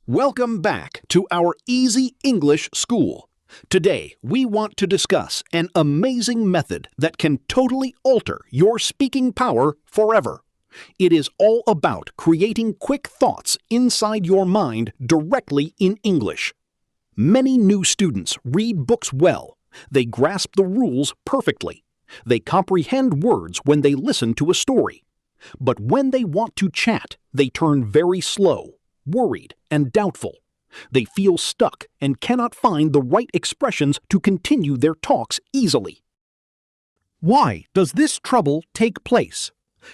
Welcome back to our Easy English School. Today, we want to discuss an amazing method that can totally alter your speaking power forever. It is all about creating quick thoughts inside your mind directly in English. Many new students read books well. They grasp the rules perfectly. They comprehend words when they listen to a story. But when they want to chat, they turn very slow, worried, and doubtful. They feel stuck and cannot find the right expressions to continue their talks easily. Why does this trouble take place?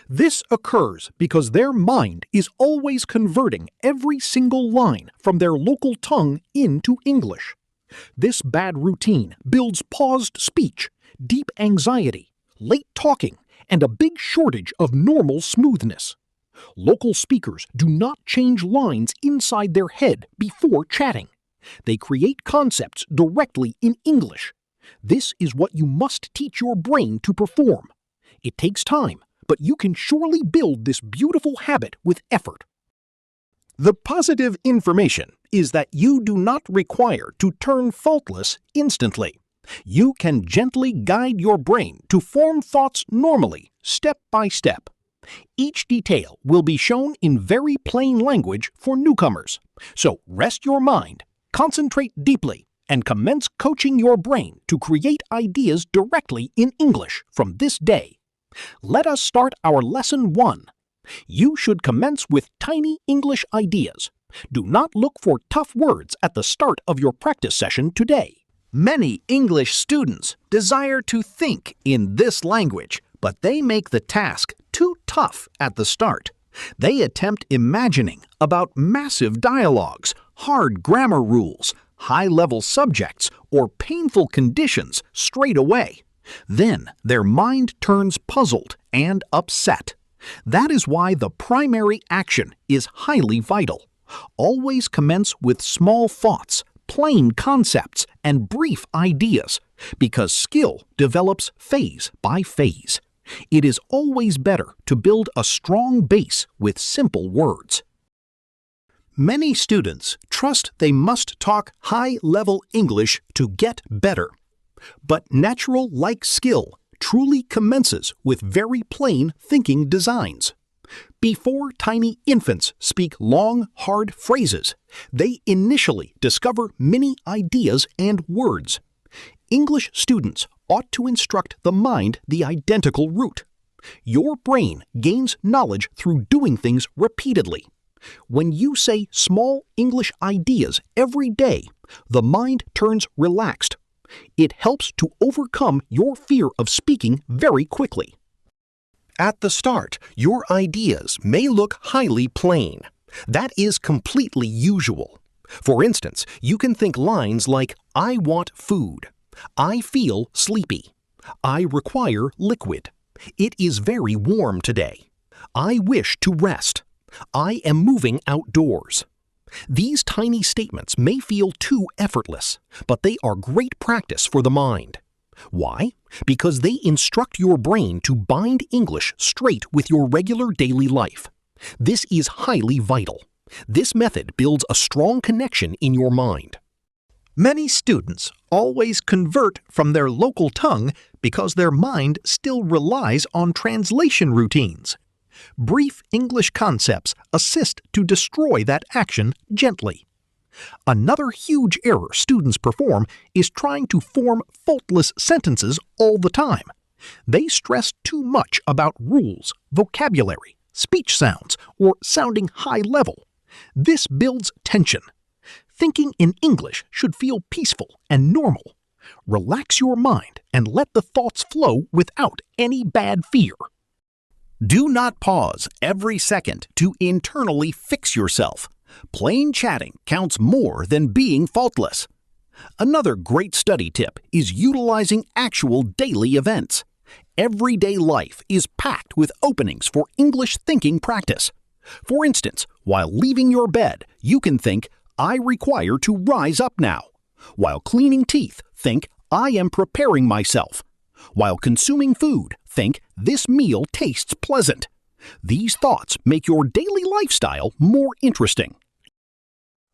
This occurs because their mind is always converting every single line from their local tongue into English. This bad routine builds paused speech, deep anxiety, late talking, and a big shortage of normal smoothness. Local speakers do not change lines inside their head before chatting. They create concepts directly in English. This is what you must teach your brain to perform. It takes time, but you can surely build this beautiful habit with effort. The positive information is that you do not require to turn faultless instantly. You can gently guide your brain to form thoughts normally, step by step. Each detail will be shown in very plain language for newcomers. So rest your mind, concentrate deeply, and commence coaching your brain to create ideas directly in English from this day. Let us start our Lesson 1. You should commence with tiny English ideas. Do not look for tough words at the start of your practice session today. Many English students desire to think in this language, but they make the task too tough at the start. They attempt imagining about massive dialogues, hard grammar rules, high-level subjects, or painful conditions straight away. Then their mind turns puzzled and upset. That is why the primary action is highly vital. Always commence with small thoughts, plain concepts, and brief ideas, because skill develops phase by phase. It is always better to build a strong base with simple words. Many students trust they must talk high-level English to get better. But natural-like skill truly commences with very plain thinking designs. Before tiny infants speak long, hard phrases, they initially discover many ideas and words. English students ought to instruct the mind the identical route. Your brain gains knowledge through doing things repeatedly. When you say small English ideas every day, the mind turns relaxed. It helps to overcome your fear of speaking very quickly. At the start, your ideas may look highly plain. That is completely usual. For instance, you can think lines like, I want food. I feel sleepy. I require liquid. It is very warm today. I wish to rest. I am moving outdoors. These tiny statements may feel too effortless, but they are great practice for the mind. Why? Because they instruct your brain to bind English straight with your regular daily life. This is highly vital. This method builds a strong connection in your mind. Many students always convert from their local tongue because their mind still relies on translation routines. Brief English concepts assist to destroy that action gently. Another huge error students perform is trying to form faultless sentences all the time. They stress too much about rules, vocabulary, speech sounds, or sounding high level. This builds tension. Thinking in English should feel peaceful and normal. Relax your mind and let the thoughts flow without any bad fear. Do not pause every second to internally fix yourself. Plain chatting counts more than being faultless. Another great study tip is utilizing actual daily events. Everyday life is packed with openings for English thinking practice. For instance, while leaving your bed, you can think, I require to rise up now. While cleaning teeth, think, I am preparing myself. While consuming food, think, this meal tastes pleasant. These thoughts make your daily lifestyle more interesting.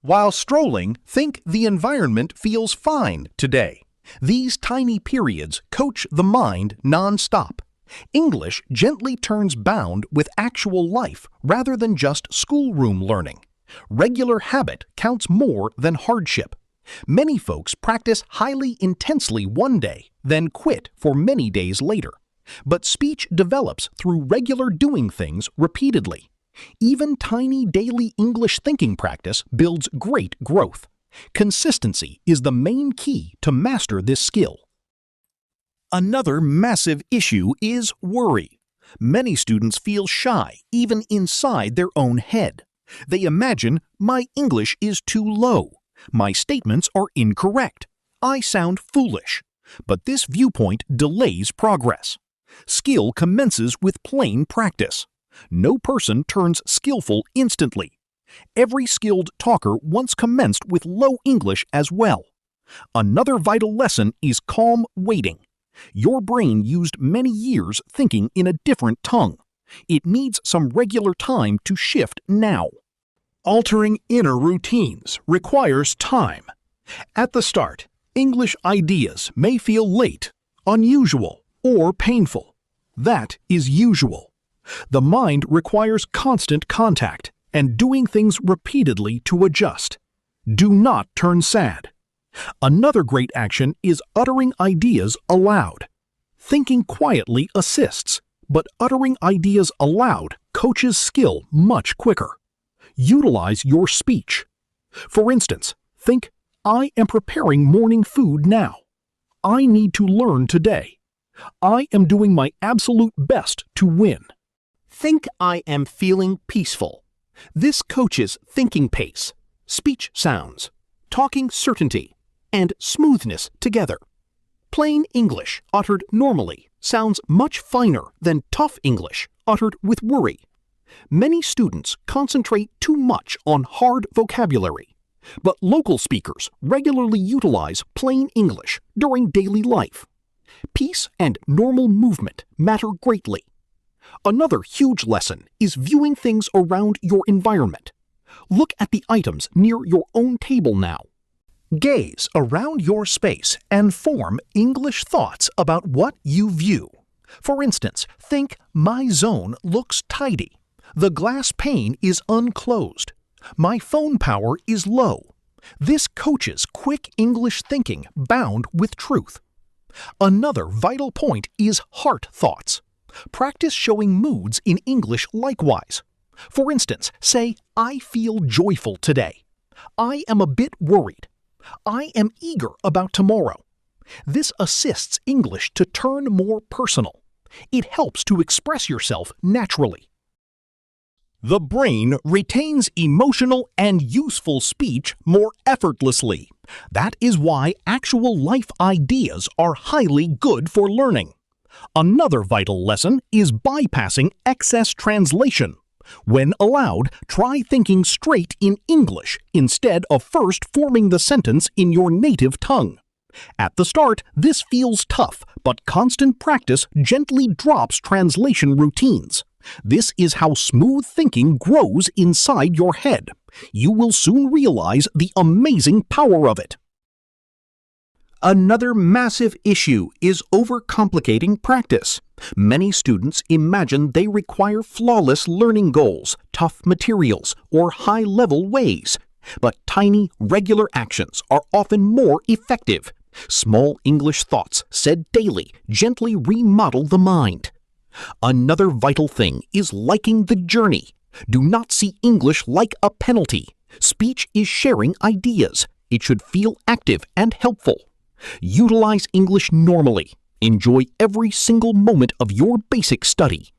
While strolling, think the environment feels fine today. These tiny periods coach the mind non-stop. English gently turns bound with actual life rather than just schoolroom learning. Regular habit counts more than hardship. Many folks practice highly intensely one day, then quit for many days later. But speech develops through regular doing things repeatedly. Even tiny daily English thinking practice builds great growth. Consistency is the main key to master this skill. Another massive issue is worry. Many students feel shy, even inside their own head. They imagine, my English is too low. My statements are incorrect. I sound foolish. But this viewpoint delays progress. Skill commences with plain practice. No person turns skillful instantly. Every skilled talker once commenced with low English as well. Another vital lesson is calm waiting. Your brain used many years thinking in a different tongue. It needs some regular time to shift now. Altering inner routines requires time. At the start, English ideas may feel late, unusual, or painful. That is usual. The mind requires constant contact and doing things repeatedly to adjust. Do not turn sad. Another great action is uttering ideas aloud. Thinking quietly assists, but uttering ideas aloud coaches skill much quicker. Utilize your speech. For instance, think, I am preparing morning food now. I need to learn today. I am doing my absolute best to win. Think, I am feeling peaceful. This coaches thinking pace, speech sounds, talking certainty, and smoothness together. Plain English uttered normally sounds much finer than tough English uttered with worry. Many students concentrate too much on hard vocabulary, but local speakers regularly utilize plain English during daily life. Peace and normal movement matter greatly. Another huge lesson is viewing things around your environment. Look at the items near your own table now. Gaze around your space and form English thoughts about what you view. For instance, think, my zone looks tidy. The glass pane is unclosed. My phone power is low. This coaches quick English thinking bound with truth. Another vital point is heart thoughts. Practice showing moods in English likewise. For instance, say, I feel joyful today. I am a bit worried. I am eager about tomorrow. This assists English to turn more personal. It helps to express yourself naturally. The brain retains emotional and useful speech more effortlessly. That is why actual life ideas are highly good for learning. Another vital lesson is bypassing excess translation. When allowed, try thinking straight in English instead of first forming the sentence in your native tongue. At the start, this feels tough, but constant practice gently drops translation routines. This is how smooth thinking grows inside your head. You will soon realize the amazing power of it. Another massive issue is overcomplicating practice. Many students imagine they require flawless learning goals, tough materials, or high-level ways. But tiny, regular actions are often more effective. Small English thoughts said daily gently remodel the mind. Another vital thing is liking the journey. Do not see English like a penalty. Speech is sharing ideas. It should feel active and helpful. Utilize English normally. Enjoy every single moment of your basic study.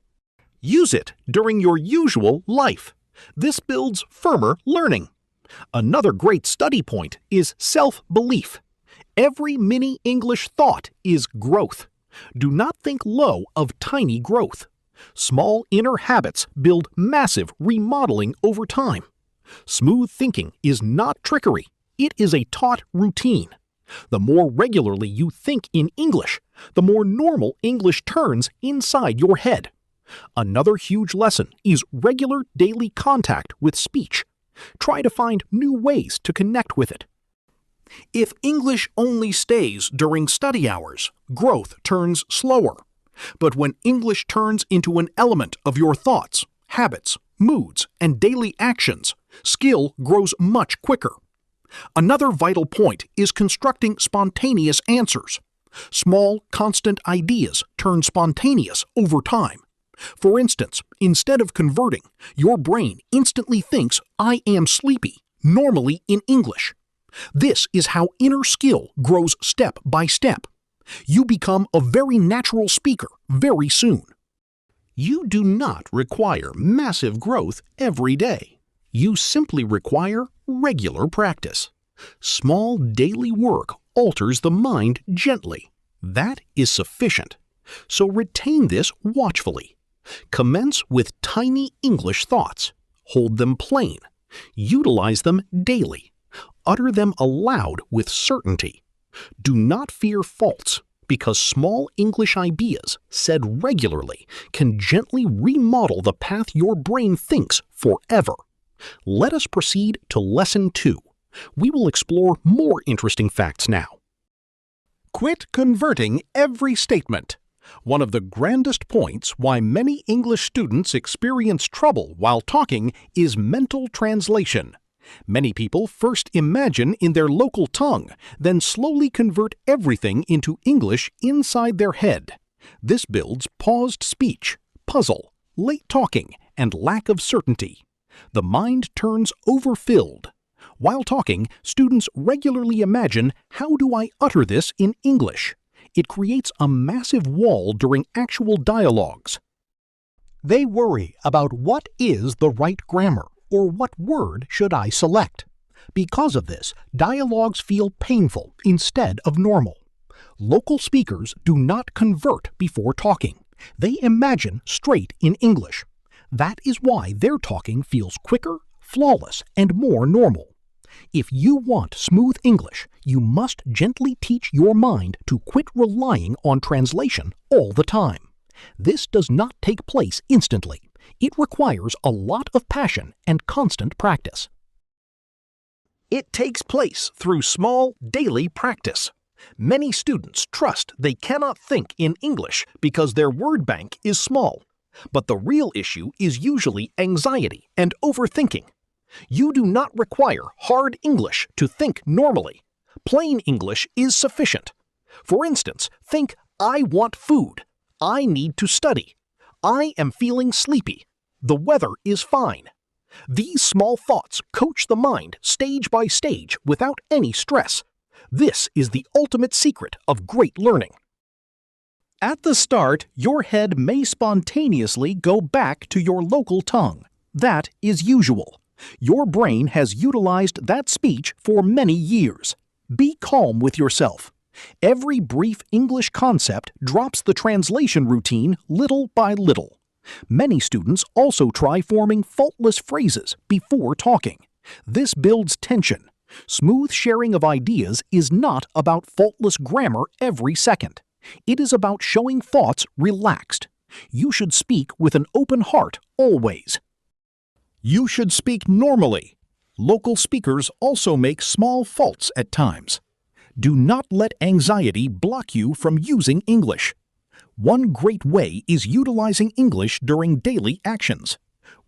Use it during your usual life. This builds firmer learning. Another great study point is self-belief. Every mini English thought is growth. Do not think low of tiny growth. Small inner habits build massive remodeling over time. Smooth thinking is not trickery. It is a taught routine. The more regularly you think in English, the more normal English turns inside your head. Another huge lesson is regular daily contact with speech. Try to find new ways to connect with it. If English only stays during study hours, growth turns slower. But when English turns into an element of your thoughts, habits, moods, and daily actions, skill grows much quicker. Another vital point is constructing spontaneous answers. Small, constant ideas turn spontaneous over time. For instance, instead of converting, your brain instantly thinks, "I am sleepy," normally in English. This is how inner skill grows step by step. You become a very natural speaker very soon. You do not require massive growth every day. You simply require regular practice. Small daily work alters the mind gently. That is sufficient. So retain this watchfully. Commence with tiny English thoughts. Hold them plain. Utilize them daily. Utter them aloud with certainty. Do not fear faults, because small English ideas said regularly can gently remodel the path your brain thinks forever. Let us proceed to Lesson 2. We will explore more interesting facts now. Quit converting every statement. One of the grandest points why many English students experience trouble while talking is mental translation. Many people first imagine in their local tongue, then slowly convert everything into English inside their head. This builds paused speech, puzzle, late talking, and lack of certainty. The mind turns overfilled. While talking, students regularly imagine, "How do I utter this in English?" It creates a massive wall during actual dialogues. They worry about what is the right grammar, or what word should I select. Because of this, dialogues feel painful instead of normal. Local speakers do not convert before talking. They imagine straight in English. That is why their talking feels quicker, flawless, and more normal. If you want smooth English, you must gently teach your mind to quit relying on translation all the time. This does not take place instantly. It requires a lot of passion and constant practice. It takes place through small, daily practice. Many students trust they cannot think in English because their word bank is small. But the real issue is usually anxiety and overthinking. You do not require hard English to think normally. Plain English is sufficient. For instance, think, "I want food. I need to study. I am feeling sleepy. The weather is fine." These small thoughts coach the mind stage by stage without any stress. This is the ultimate secret of great learning. At the start, your head may spontaneously go back to your local tongue. That is usual. Your brain has utilized that speech for many years. Be calm with yourself. Every brief English concept drops the translation routine little by little. Many students also try forming faultless phrases before talking. This builds tension. Smooth sharing of ideas is not about faultless grammar every second. It is about showing thoughts relaxed. You should speak with an open heart always. You should speak normally. Local speakers also make small faults at times. Do not let anxiety block you from using English. One great way is utilizing English during daily actions.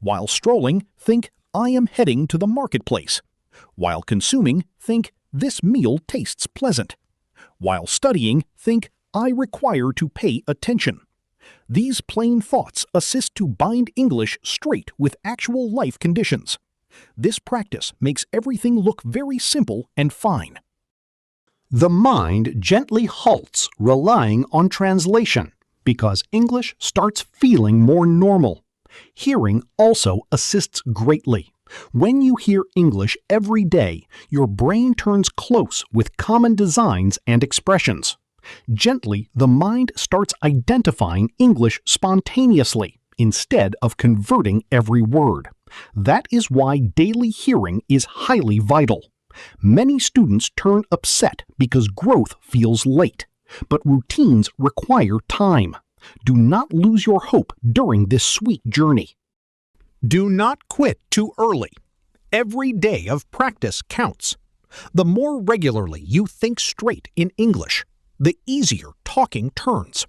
While strolling, think, "I am heading to the marketplace." While consuming, think, "This meal tastes pleasant." While studying, think, "I require to pay attention." These plain thoughts assist to bind English straight with actual life conditions. This practice makes everything look very simple and fine. The mind gently halts relying on translation because English starts feeling more normal. Hearing also assists greatly. When you hear English every day, your brain turns close with common designs and expressions. Gently, the mind starts identifying English spontaneously instead of converting every word. That is why daily hearing is highly vital. Many students turn upset because growth feels late, but routines require time. Do not lose your hope during this sweet journey. Do not quit too early. Every day of practice counts. The more regularly you think straight in English, the easier talking turns.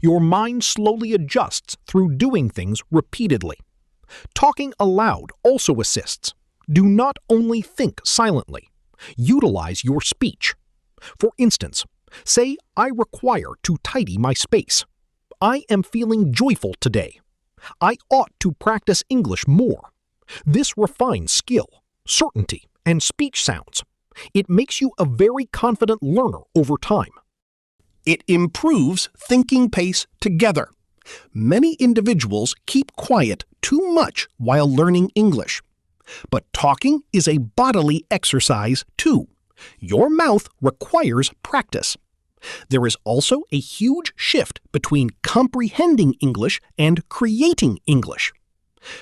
Your mind slowly adjusts through doing things repeatedly. Talking aloud also assists. Do not only think silently. Utilize your speech. For instance, say, I require to tidy my space. I am feeling joyful today. I ought to practice English more. This refines skill, certainty, and speech sounds. It makes you a very confident learner over time. It improves thinking pace together. Many individuals keep quiet too much while learning English. But talking is a bodily exercise too. Your mouth requires practice. There is also a huge shift between comprehending English and creating English.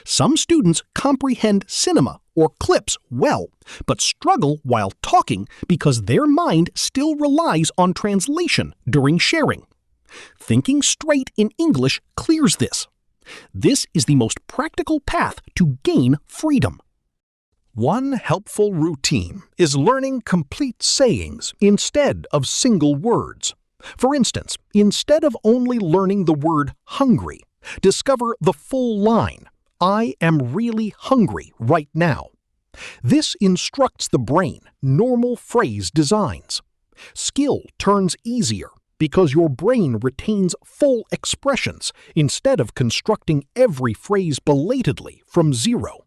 Some students comprehend cinema or clips well, but struggle while talking because their mind still relies on translation during sharing. Thinking straight in English clears this. This is the most practical path to gain freedom. One helpful routine is learning complete sayings instead of single words. For instance, instead of only learning the word hungry, discover the full line, I am really hungry right now. This instructs the brain normal phrase designs. Skill turns easier because your brain retains full expressions instead of constructing every phrase belatedly from zero.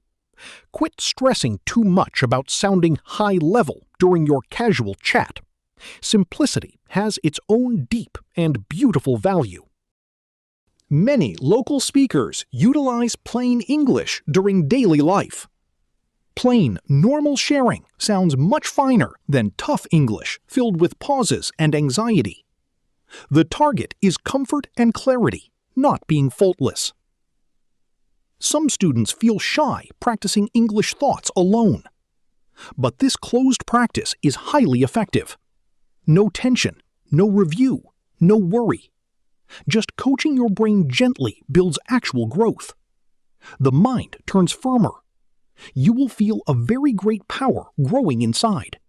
Quit stressing too much about sounding high level during your casual chat. Simplicity has its own deep and beautiful value. Many local speakers utilize plain English during daily life. Plain, normal sharing sounds much finer than tough English filled with pauses and anxiety. The target is comfort and clarity, not being faultless. Some students feel shy practicing English thoughts alone. But this closed practice is highly effective. No tension, no review, no worry. Just coaching your brain gently builds actual growth. The mind turns firmer. You will feel a very great power growing inside.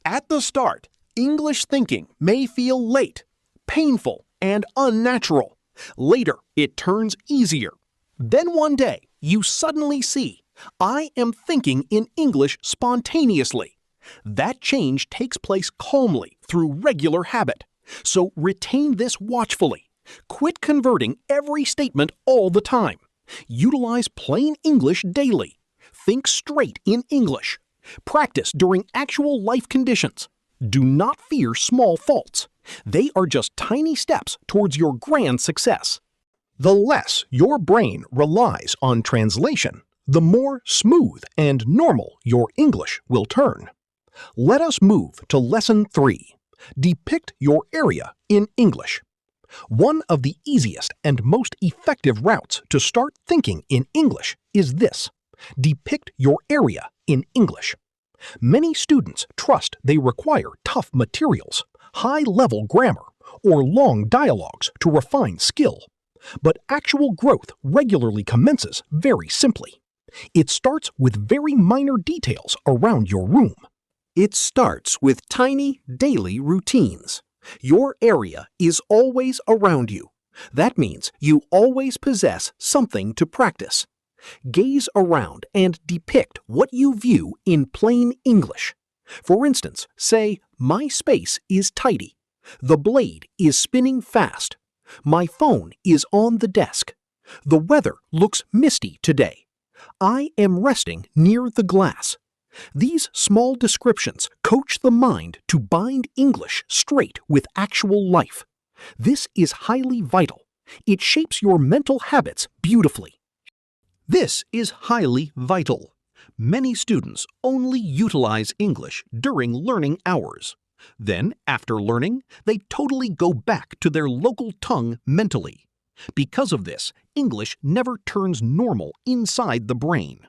At the start, English thinking may feel late, painful, and unnatural. Later, it turns easier. Then one day, you suddenly see, I am thinking in English spontaneously. That change takes place calmly through regular habit. So retain this watchfully. Quit converting every statement all the time. Utilize plain English daily. Think straight in English. Practice during actual life conditions. Do not fear small faults. They are just tiny steps towards your grand success. The less your brain relies on translation, the more smooth and normal your English will turn. Let us move to Lesson 3. Depict your area in English. One of the easiest and most effective routes to start thinking in English is this. Depict your area in English. Many students trust they require tough materials, high-level grammar, or long dialogues to refine skill. But actual growth regularly commences very simply. It starts with very minor details around your room. It starts with tiny daily routines. Your area is always around you. That means you always possess something to practice. Gaze around and depict what you view in plain English. For instance, say, my space is tidy. The blade is spinning fast. My phone is on the desk. The weather looks misty today. I am resting near the glass. These small descriptions coach the mind to bind English straight with actual life. This is highly vital. It shapes your mental habits beautifully. This is highly vital. Many students only utilize English during learning hours. Then, after learning, they totally go back to their local tongue mentally. Because of this, English never turns normal inside the brain.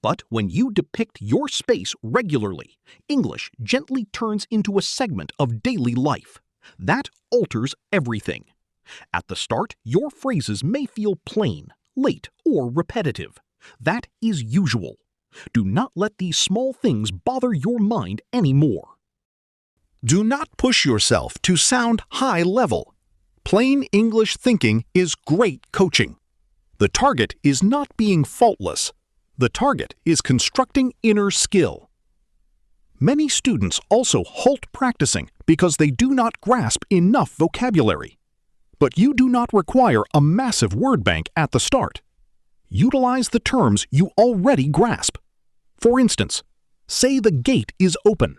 But when you depict your space regularly, English gently turns into a segment of daily life. That alters everything. At the start, your phrases may feel plain, late, or repetitive. That is usual. Do not let these small things bother your mind anymore. Do not push yourself to sound high level. Plain English thinking is great coaching. The target is not being faultless. The target is constructing inner skill. Many students also halt practicing because they do not grasp enough vocabulary. But you do not require a massive word bank at the start. Utilize the terms you already grasp. For instance, say the gate is open.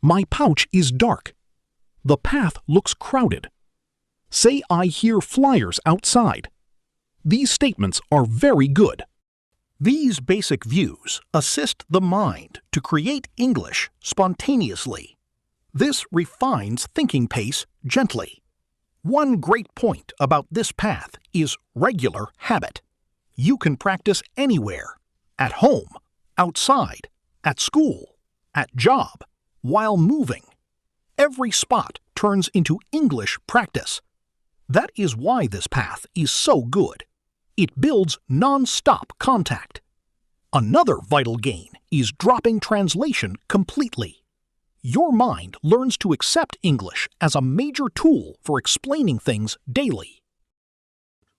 My pouch is dark. The path looks crowded. Say I hear flyers outside. These statements are very good. These basic views assist the mind to create English spontaneously. This refines thinking pace gently. One great point about this path is regular habit. You can practice anywhere, at home, outside, at school, at job, while moving. Every spot turns into English practice. That is why this path is so good. It builds non-stop contact. Another vital gain is dropping translation completely. Your mind learns to accept English as a major tool for explaining things daily.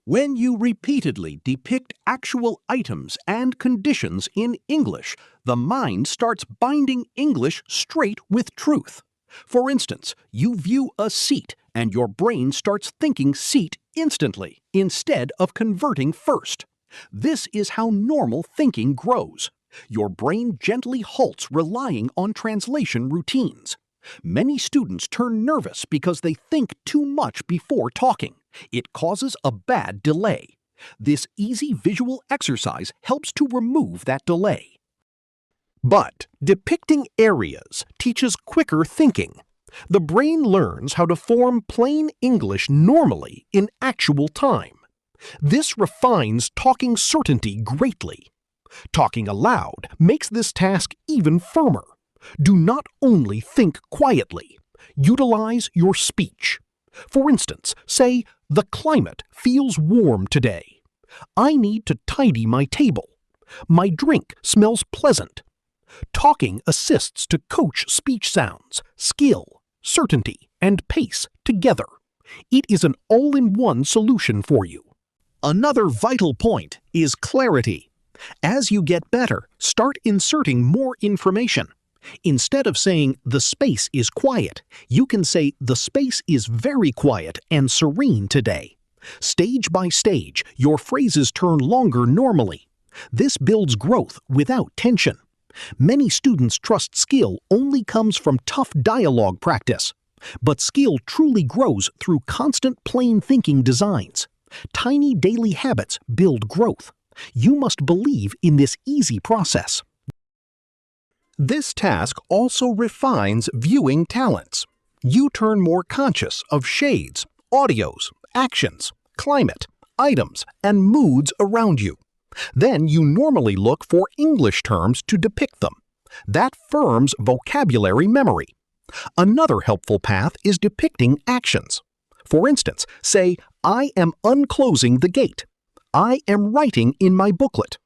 When you repeatedly depict actual items and conditions in English, the mind starts binding English straight with truth. For instance, you view a seat and your brain starts thinking seat instantly instead of converting first. This is how normal thinking grows. Your brain gently halts relying on translation routines. Many students turn nervous because they think too much before talking. It causes a bad delay. This easy visual exercise helps to remove that delay. But depicting areas teaches quicker thinking. The brain learns how to form plain English normally in actual time. This refines talking certainty greatly. Talking aloud makes this task even firmer. Do not only think quietly. Utilize your speech. For instance, say, "The climate feels warm today." "I need to tidy my table." "My drink smells pleasant." Talking assists to coach speech sounds, skill, certainty, and pace together. It is an all-in-one solution for you. Another vital point is clarity. As you get better, start inserting more information. Instead of saying, "The space is quiet," you can say, "The space is very quiet and serene today." Stage by stage, your phrases turn longer normally. This builds growth without tension. Many students trust skill only comes from tough dialogue practice. But skill truly grows through constant plain thinking designs. Tiny daily habits build growth. You must believe in this easy process. This task also refines viewing talents. You turn more conscious of shades, audios, actions, climate, items, and moods around you. Then you normally look for English terms to depict them. That firms vocabulary memory. Another helpful path is depicting actions. For instance, say, "I am unclosing the gate." "I am writing in my booklet."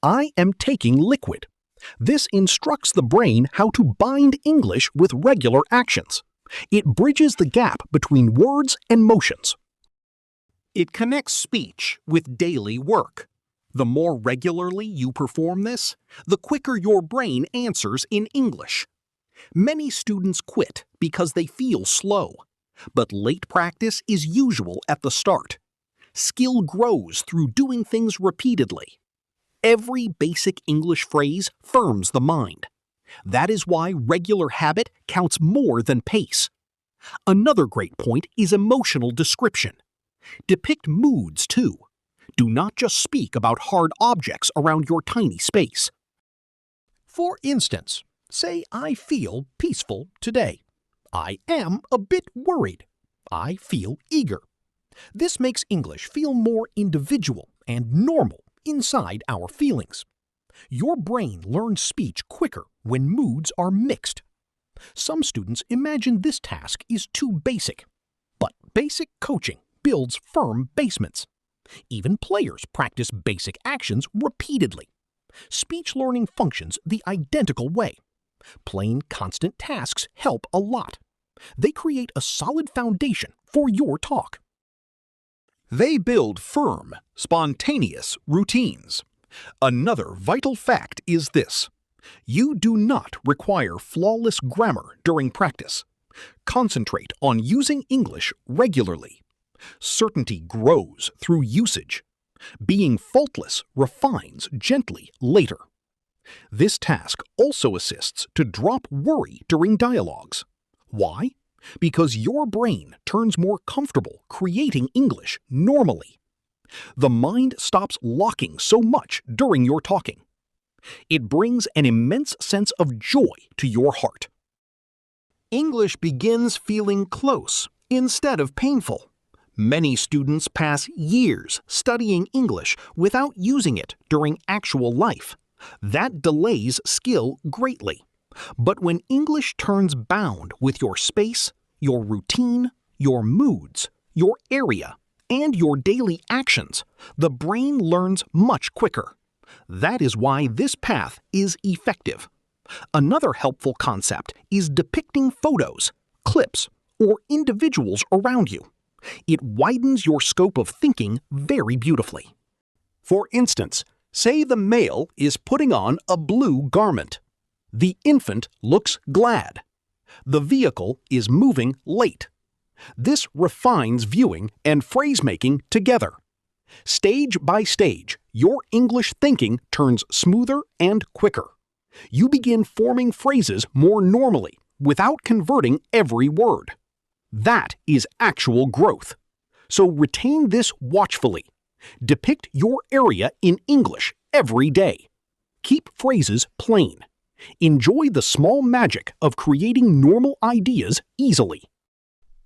"I am taking liquid." This instructs the brain how to bind English with regular actions. It bridges the gap between words and motions. It connects speech with daily work. The more regularly you perform this, the quicker your brain answers in English. Many students quit because they feel slow, but late practice is usual at the start. Skill grows through doing things repeatedly. Every basic English phrase firms the mind. That is why regular habit counts more than pace. Another great point is emotional description. Depict moods too. Do not just speak about hard objects around your tiny space. For instance, say, "I feel peaceful today." "I am a bit worried." "I feel eager." This makes English feel more individual and normal inside our feelings. Your brain learns speech quicker when moods are mixed. Some students imagine this task is too basic, but basic coaching builds firm basements. Even players practice basic actions repeatedly. Speech learning functions the identical way. Plain, constant tasks help a lot. They create a solid foundation for your talk. They build firm, spontaneous routines. Another vital fact is this: you do not require flawless grammar during practice. Concentrate on using English regularly. Certainty grows through usage. Being faultless refines gently later. This task also assists to drop worry during dialogues. Why? Because your brain turns more comfortable creating English normally. The mind stops locking so much during your talking. It brings an immense sense of joy to your heart. English begins feeling close instead of painful. Many students pass years studying English without using it during actual life. That delays skill greatly. But when English turns bound with your space, your routine, your moods, your area, and your daily actions, the brain learns much quicker. That is why this path is effective. Another helpful concept is depicting photos, clips, or individuals around you. It widens your scope of thinking very beautifully. For instance, say the male is putting on a blue garment. The infant looks glad. The vehicle is moving late. This refines viewing and phrase-making together. Stage by stage, your English thinking turns smoother and quicker. You begin forming phrases more normally, without converting every word. That is actual growth. So retain this watchfully. Depict your area in English every day. Keep phrases plain. Enjoy the small magic of creating normal ideas easily.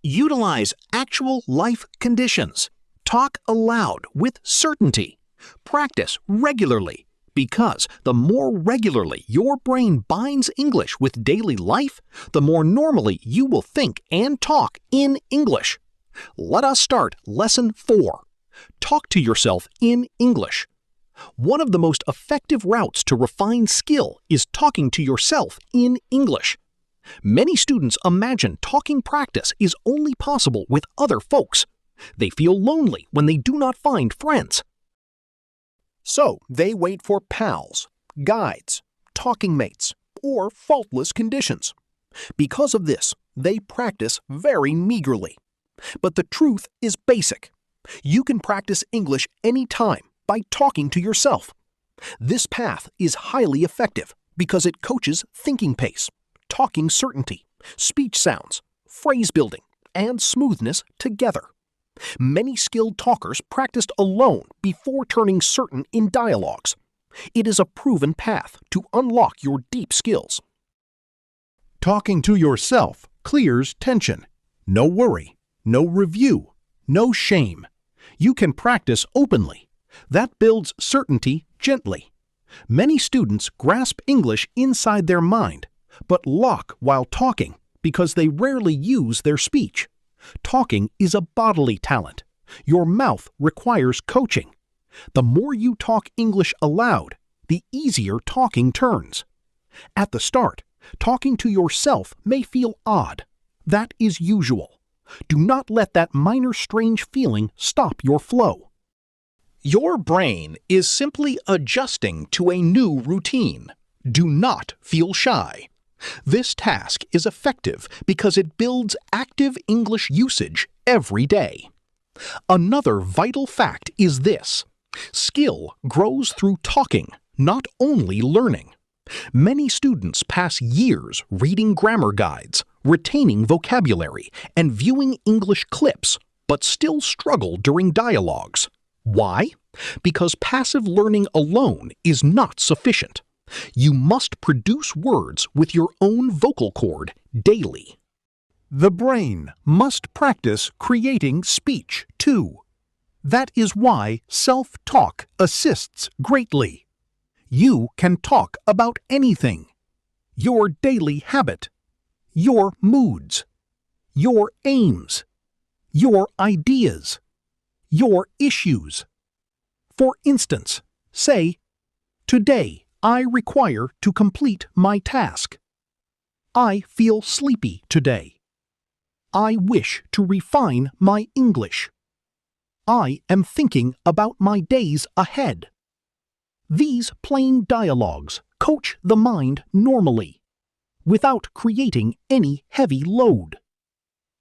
Utilize actual life conditions. Talk aloud with certainty. Practice regularly, because the more regularly your brain binds English with daily life, the more normally you will think and talk in English. Let us start Lesson 4. Talk to yourself in English. One of the most effective routes to refine skill is talking to yourself in English. Many students imagine talking practice is only possible with other folks. They feel lonely when they do not find friends. So they wait for pals, guides, talking mates, or faultless conditions. Because of this, they practice very meagerly. But the truth is basic. You can practice English anytime by talking to yourself. This path is highly effective because it coaches thinking pace, talking certainty, speech sounds, phrase building, and smoothness together. Many skilled talkers practiced alone before turning certain in dialogues. It is a proven path to unlock your deep skills. Talking to yourself clears tension. No worry, no review, no shame. You can practice openly. That builds certainty gently. Many students grasp English inside their mind, but lock while talking because they rarely use their speech. Talking is a bodily talent. Your mouth requires coaching. The more you talk English aloud, the easier talking turns. At the start, talking to yourself may feel odd. That is usual. Do not let that minor strange feeling stop your flow. Your brain is simply adjusting to a new routine. Do not feel shy. This task is effective because it builds active English usage every day. Another vital fact is this: skill grows through talking, not only learning. Many students pass years reading grammar guides, retaining vocabulary, and viewing English clips, but still struggle during dialogues. Why? Because passive learning alone is not sufficient. You must produce words with your own vocal cord daily. The brain must practice creating speech, too. That is why self-talk assists greatly. You can talk about anything: your daily habit, your moods, your aims, your ideas, your issues. For instance, say, Today, I require to complete my task. I feel sleepy today. I wish to refine my English. I am thinking about my days ahead. These plain dialogues coach the mind normally, without creating any heavy load.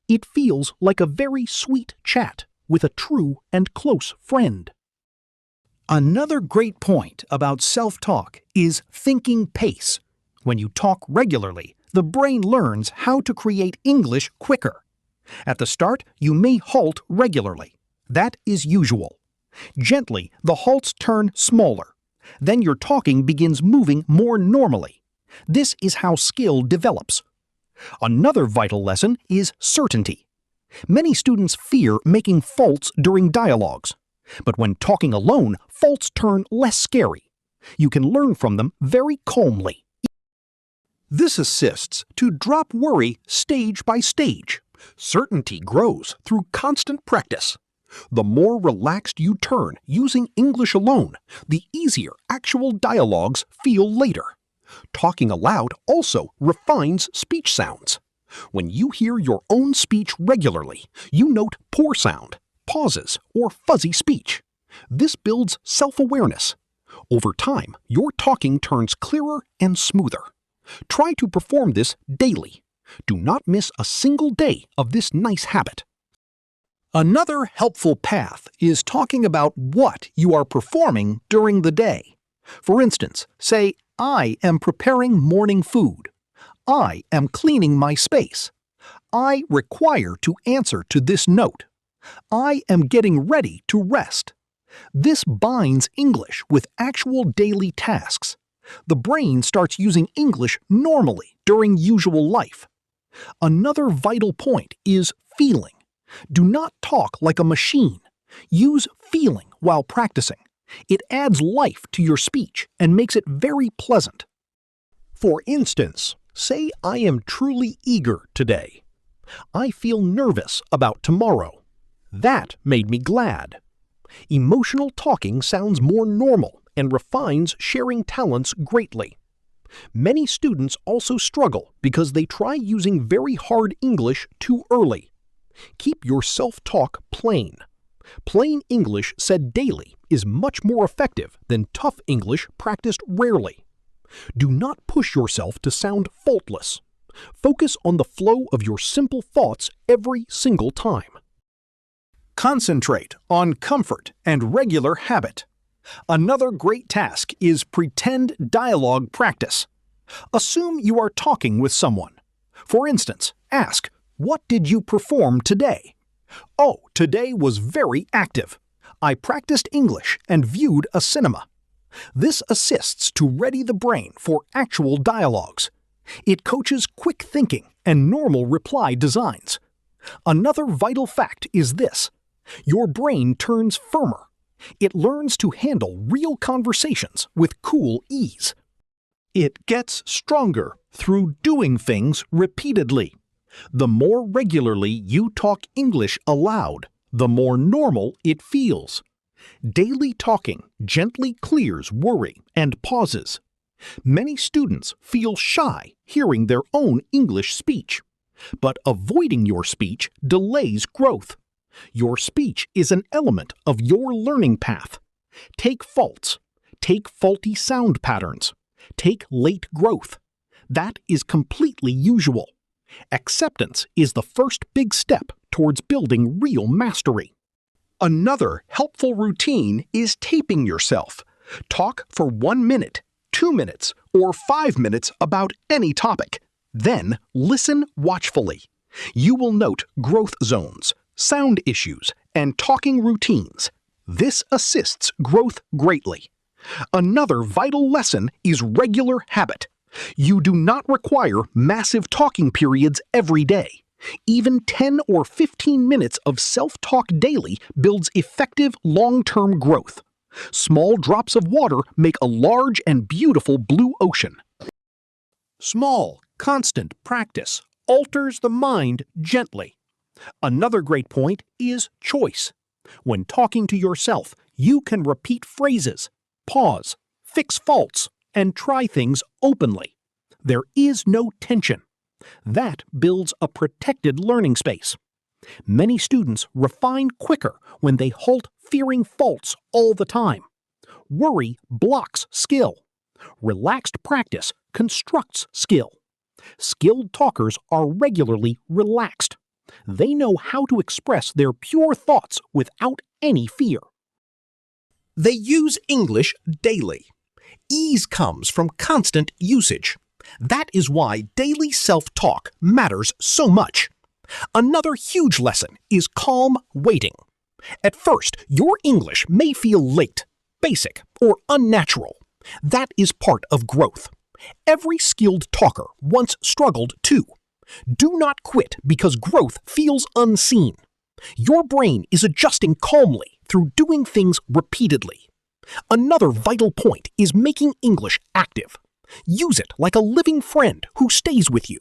It feels like a very sweet chat with a true and close friend. Another great point about self-talk is thinking pace. When you talk regularly, the brain learns how to create English quicker. At the start, you may halt regularly. That is usual. Gently, the halts turn smaller. Then your talking begins moving more normally. This is how skill develops. Another vital lesson is certainty. Many students fear making faults during dialogues. But when talking alone, faults turn less scary. You can learn from them very calmly. This assists to drop worry stage by stage. Certainty grows through constant practice. The more relaxed you turn using English alone, the easier actual dialogues feel later. Talking aloud also refines speech sounds. When you hear your own speech regularly, you note poor sound, pauses, or fuzzy speech. This builds self-awareness. Over time, your talking turns clearer and smoother. Try to perform this daily. Do not miss a single day of this nice habit. Another helpful path is talking about what you are performing during the day. For instance, say, I am preparing morning food. I am cleaning my space. I require to answer to this note. I am getting ready to rest. This binds English with actual daily tasks. The brain starts using English normally during usual life. Another vital point is feeling. Do not talk like a machine. Use feeling while practicing. It adds life to your speech and makes it very pleasant. For instance, say I am truly eager today. I feel nervous about tomorrow. That made me glad. Emotional talking sounds more normal and refines sharing talents greatly. Many students also struggle because they try using very hard English too early. Keep your self-talk plain. Plain English said daily is much more effective than tough English practiced rarely. Do not push yourself to sound faultless. Focus on the flow of your simple thoughts every single time. Concentrate on comfort and regular habit. Another great task is pretend dialogue practice. Assume you are talking with someone. For instance, ask, what did you perform today? Oh, today was very active. I practiced English and viewed a cinema. This assists to ready the brain for actual dialogues. It coaches quick thinking and normal reply designs. Another vital fact is this. Your brain turns firmer. It learns to handle real conversations with cool ease. It gets stronger through doing things repeatedly. The more regularly you talk English aloud, the more normal it feels. Daily talking gently clears worry and pauses. Many students feel shy hearing their own English speech. But avoiding your speech delays growth. Your speech is an element of your learning path. Take faults. Take faulty sound patterns. Take late growth. That is completely usual. Acceptance is the first big step towards building real mastery. Another helpful routine is taping yourself. Talk for 1 minute, 2 minutes, or 5 minutes about any topic. Then listen watchfully. You will note growth zones, sound issues, and talking routines. This assists growth greatly. Another vital lesson is regular habit. You do not require massive talking periods every day. Even 10 or 15 minutes of self-talk daily builds effective long-term growth. Small drops of water make a large and beautiful blue ocean. Small, constant practice alters the mind gently. Another great point is choice. When talking to yourself, you can repeat phrases, pause, fix faults, and try things openly. There is no tension. That builds a protected learning space. Many students refine quicker when they halt fearing faults all the time. Worry blocks skill. Relaxed practice constructs skill. Skilled talkers are regularly relaxed. They know how to express their pure thoughts without any fear. They use English daily. Ease comes from constant usage. That is why daily self-talk matters so much. Another huge lesson is calm waiting. At first, your English may feel late, basic, or unnatural. That is part of growth. Every skilled talker once struggled too. Do not quit because growth feels unseen. Your brain is adjusting calmly through doing things repeatedly. Another vital point is making English active. Use it like a living friend who stays with you.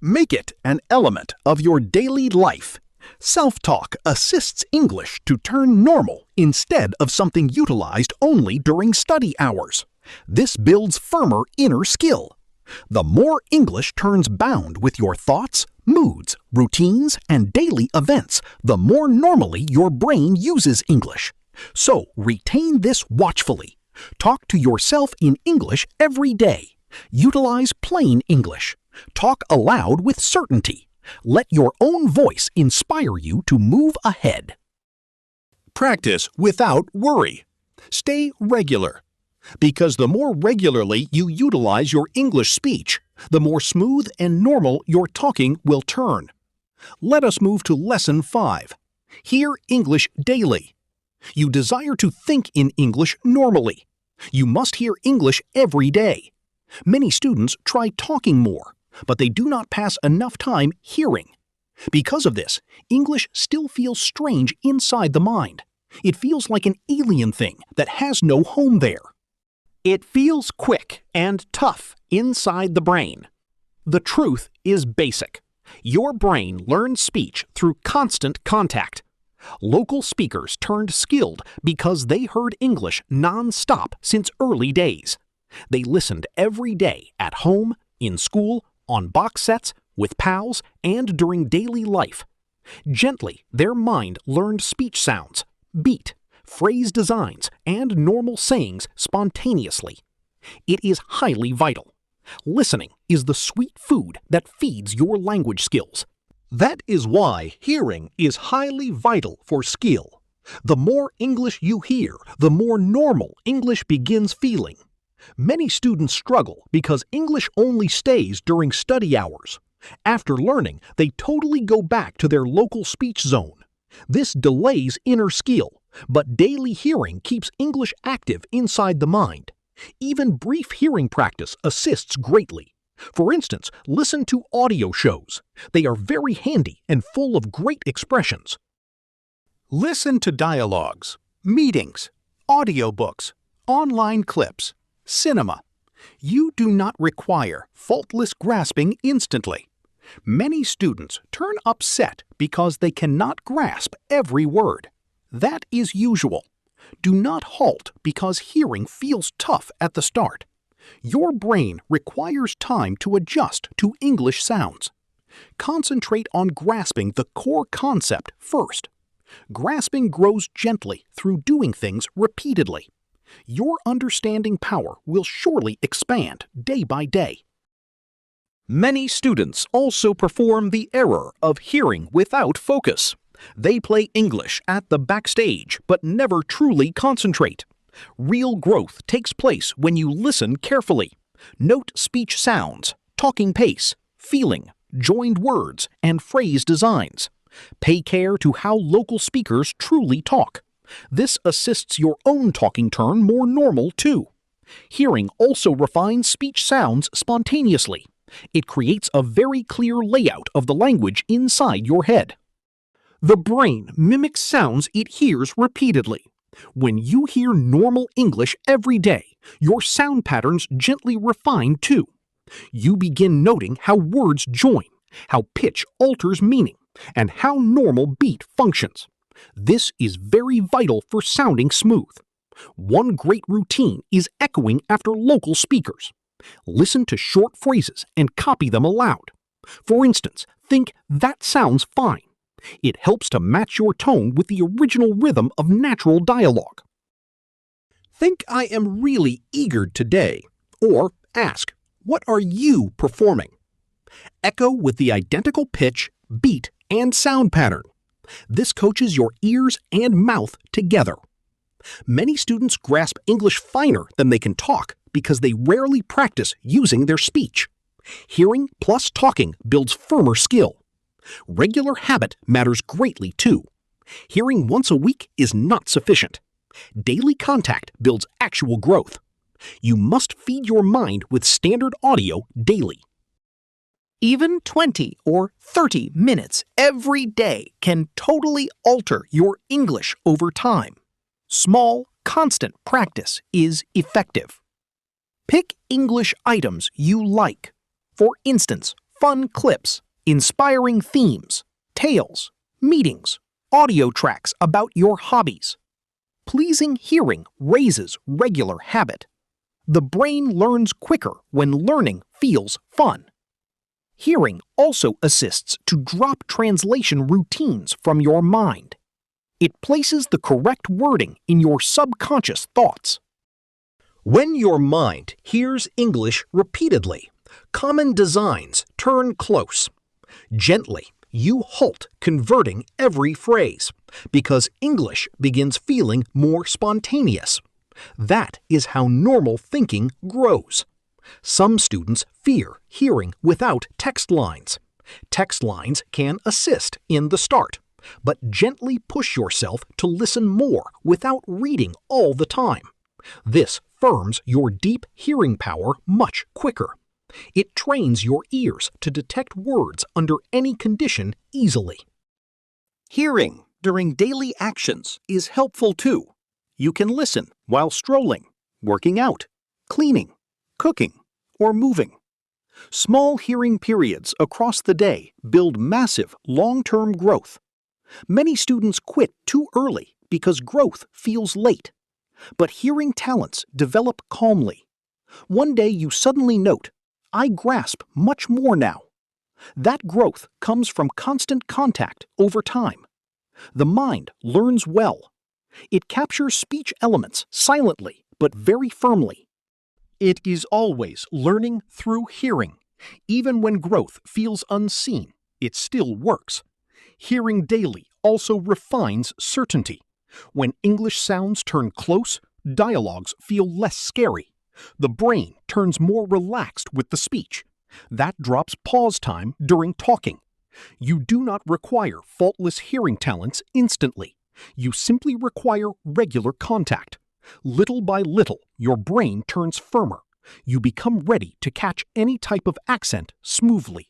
Make it an element of your daily life. Self-talk assists English to turn normal instead of something utilized only during study hours. This builds firmer inner skill. The more English turns bound with your thoughts, moods, routines, and daily events, the more normally your brain uses English. So retain this watchfully. Talk to yourself in English every day. Utilize plain English. Talk aloud with certainty. Let your own voice inspire you to move ahead. Practice without worry. Stay regular. Because the more regularly you utilize your English speech, the more smooth and normal your talking will turn. Let us move to Lesson 5. Hear English daily. You desire to think in English normally. You must hear English every day. Many students try talking more, but they do not pass enough time hearing. Because of this, English still feels strange inside the mind. It feels like an alien thing that has no home there. It feels quick and tough inside the brain. The truth is basic. Your brain learns speech through constant contact. Local speakers turned skilled because they heard English non-stop since early days. They listened every day at home, in school, on box sets, with pals, and during daily life. Gently, their mind learned speech sounds, beat, phrase designs, and normal sayings spontaneously. It is highly vital. Listening is the sweet food that feeds your language skills. That is why hearing is highly vital for skill. The more English you hear, the more normal English begins feeling. Many students struggle because English only stays during study hours. After learning, they totally go back to their local speech zone. This delays inner skill, but daily hearing keeps English active inside the mind. Even brief hearing practice assists greatly. For instance, listen to audio shows. They are very handy and full of great expressions. Listen to dialogues, meetings, audiobooks, online clips, cinema. You do not require faultless grasping instantly. Many students turn upset because they cannot grasp every word. That is usual. Do not halt because hearing feels tough at the start. Your brain requires time to adjust to English sounds. Concentrate on grasping the core concept first. Grasping grows gently through doing things repeatedly. Your understanding power will surely expand day by day. Many students also perform the error of hearing without focus. They play English at the backstage but never truly concentrate. Real growth takes place when you listen carefully. Note speech sounds, talking pace, feeling, joined words, and phrase designs. Pay care to how local speakers truly talk. This assists your own talking turn more normal too. Hearing also refines speech sounds spontaneously. It creates a very clear layout of the language inside your head. The brain mimics sounds it hears repeatedly. When you hear normal English every day, your sound patterns gently refine too. You begin noting how words join, how pitch alters meaning, and how normal beat functions. This is very vital for sounding smooth. One great routine is echoing after local speakers. Listen to short phrases and copy them aloud. For instance, think, "That sounds fine." It helps to match your tone with the original rhythm of natural dialogue. Think, "I am really eager today." Or ask, "What are you performing?" Echo with the identical pitch, beat, and sound pattern. This coaches your ears and mouth together. Many students grasp English finer than they can talk because they rarely practice using their speech. Hearing plus talking builds firmer skill. Regular habit matters greatly too. Hearing once a week is not sufficient. Daily contact builds actual growth. You must feed your mind with standard audio daily. Even 20 or 30 minutes every day can totally alter your English over time. Small, constant practice is effective. Pick English items you like. For instance, fun clips, inspiring themes, tales, meetings, audio tracks about your hobbies. Pleasing hearing raises regular habit. The brain learns quicker when learning feels fun. Hearing also assists to drop translation routines from your mind. It places the correct wording in your subconscious thoughts. When your mind hears English repeatedly, common designs turn close. Gently, you halt converting every phrase because English begins feeling more spontaneous. That is how normal thinking grows. Some students fear hearing without text lines. Text lines can assist in the start, but gently push yourself to listen more without reading all the time. This firms your deep hearing power much quicker. It trains your ears to detect words under any condition easily. Hearing during daily actions is helpful too. You can listen while strolling, working out, cleaning, cooking, or moving. Small hearing periods across the day build massive long-term growth. Many students quit too early because growth feels late. But hearing talents develop calmly. One day you suddenly note, "I grasp much more now." That growth comes from constant contact over time. The mind learns well. It captures speech elements silently but very firmly. It is always learning through hearing. Even when growth feels unseen, it still works. Hearing daily also refines certainty. When English sounds turn close, dialogues feel less scary. The brain turns more relaxed with the speech. That drops pause time during talking. You do not require faultless hearing talents instantly. You simply require regular contact. Little by little, your brain turns firmer. You become ready to catch any type of accent smoothly.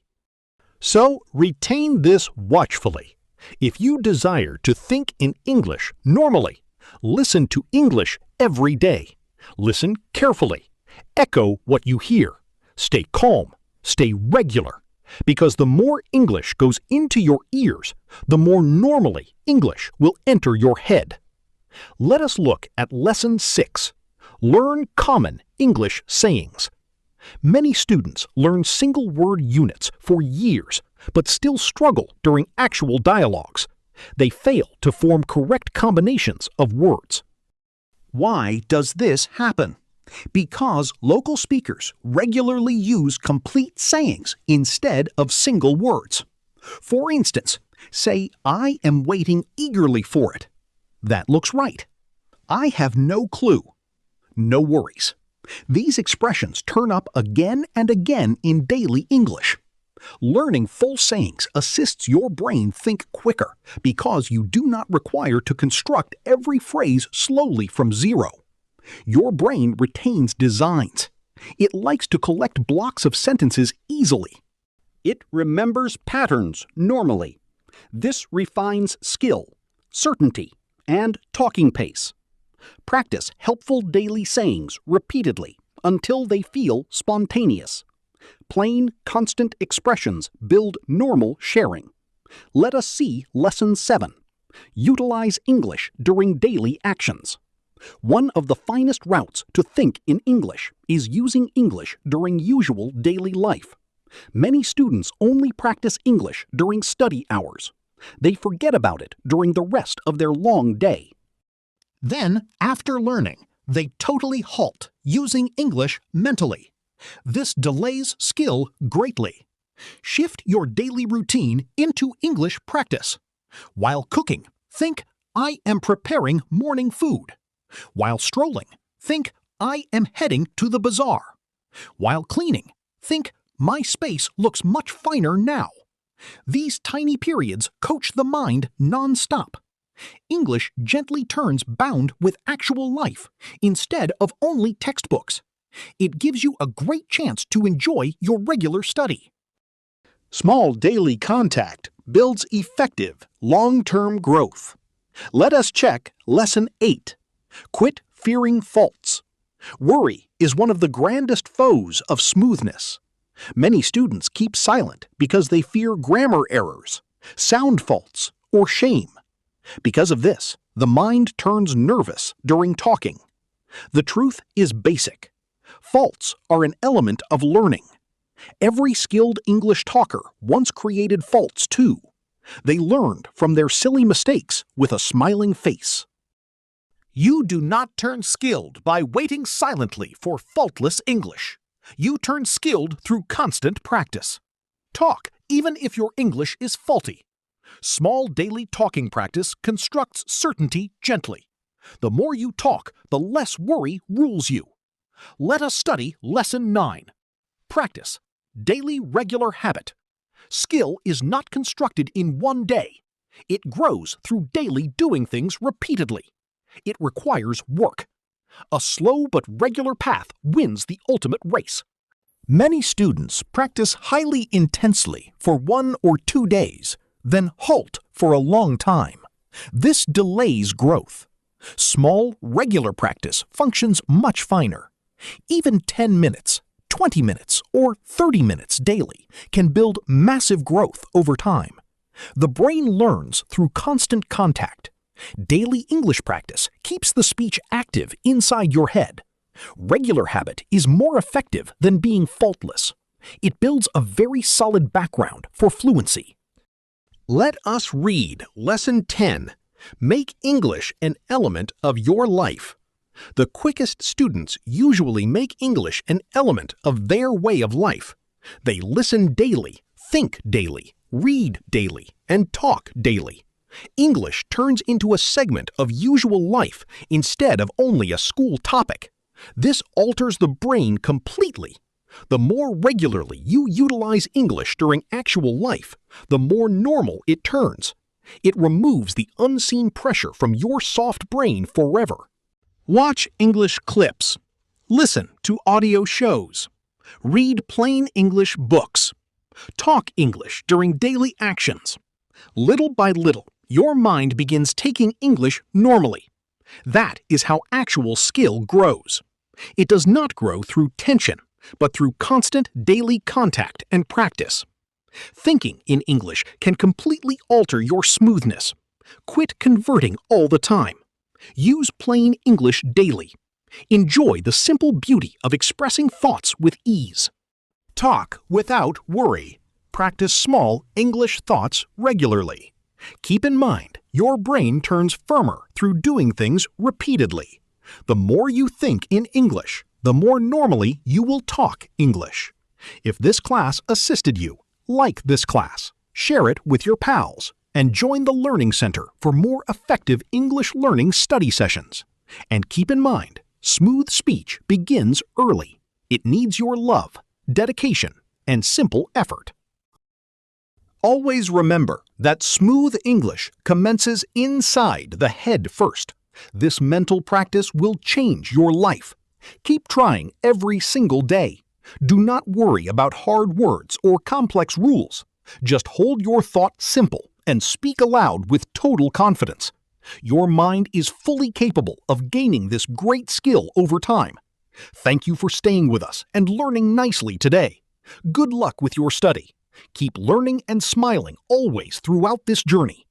So, retain this watchfully. If you desire to think in English normally, listen to English every day. Listen carefully. Echo what you hear. Stay calm. Stay regular. Because the more English goes into your ears, the more normally English will enter your head. Let us look at Lesson 6. Learn common English sayings. Many students learn single-word units for years, but still struggle during actual dialogues. They fail to form correct combinations of words. Why does this happen? Because local speakers regularly use complete sayings instead of single words. For instance, say, "I am waiting eagerly for it." That looks right. "I have no clue." No worries. These expressions turn up again and again in daily English. Learning full sayings assists your brain think quicker because you do not require to construct every phrase slowly from zero. Your brain retains designs. It likes to collect blocks of sentences easily. It remembers patterns normally. This refines skill, certainty, and talking pace. Practice helpful daily sayings repeatedly until they feel spontaneous. Plain, constant expressions build normal sharing. Let us see Lesson 7. Utilize English during daily actions. One of the finest routes to think in English is using English during usual daily life. Many students only practice English during study hours. They forget about it during the rest of their long day. Then, after learning, they totally halt using English mentally. This delays skill greatly. Shift your daily routine into English practice. While cooking, think, I am preparing morning food. While strolling, think, I am heading to the bazaar. While cleaning, think, my space looks much finer now. These tiny periods coach the mind non-stop. English gently turns bound with actual life instead of only textbooks. It gives you a great chance to enjoy your regular study. Small daily contact builds effective, long-term growth. Let us check Lesson 8. Quit fearing faults. Worry is one of the grandest foes of smoothness. Many students keep silent because they fear grammar errors, sound faults, or shame. Because of this, the mind turns nervous during talking. The truth is basic. Faults are an element of learning. Every skilled English talker once created faults too. They learned from their silly mistakes with a smiling face. You do not turn skilled by waiting silently for faultless English. You turn skilled through constant practice. Talk even if your English is faulty. Small daily talking practice constructs certainty gently. The more you talk, the less worry rules you. Let us study Lesson 9. Practice. Daily regular habit. Skill is not constructed in one day. It grows through daily doing things repeatedly. It requires work. A slow but regular path wins the ultimate race. Many students practice highly intensely for 1 or 2 days, then halt for a long time. This delays growth. Small, regular practice functions much finer. Even 10 minutes, 20 minutes, or 30 minutes daily can build massive growth over time. The brain learns through constant contact. Daily English practice keeps the speech active inside your head. Regular habit is more effective than being faultless. It builds a very solid background for fluency. Let us read Lesson 10. Make English an element of your life. The quickest students usually make English an element of their way of life. They listen daily, think daily, read daily, and talk daily. English turns into a segment of usual life instead of only a school topic. This alters the brain completely. The more regularly you utilize English during actual life, the more normal it turns. It removes the unseen pressure from your soft brain forever. Watch English clips. Listen to audio shows. Read plain English books. Talk English during daily actions. Little by little, your mind begins taking English normally. That is how actual skill grows. It does not grow through tension, but through constant daily contact and practice. Thinking in English can completely alter your smoothness. Quit converting all the time. Use plain English daily. Enjoy the simple beauty of expressing thoughts with ease. Talk without worry. Practice small English thoughts regularly. Keep in mind, your brain turns firmer through doing things repeatedly. The more you think in English, the more normally you will talk English. If this class assisted you, like this class, share it with your pals, and join the Learning Center for more effective English learning study sessions. And keep in mind, smooth speech begins early. It needs your love, dedication, and simple effort. Always remember that smooth English commences inside the head first. This mental practice will change your life. Keep trying every single day. Do not worry about hard words or complex rules. Just hold your thought simple and speak aloud with total confidence. Your mind is fully capable of gaining this great skill over time. Thank you for staying with us and learning nicely today. Good luck with your study. Keep learning and smiling always throughout this journey.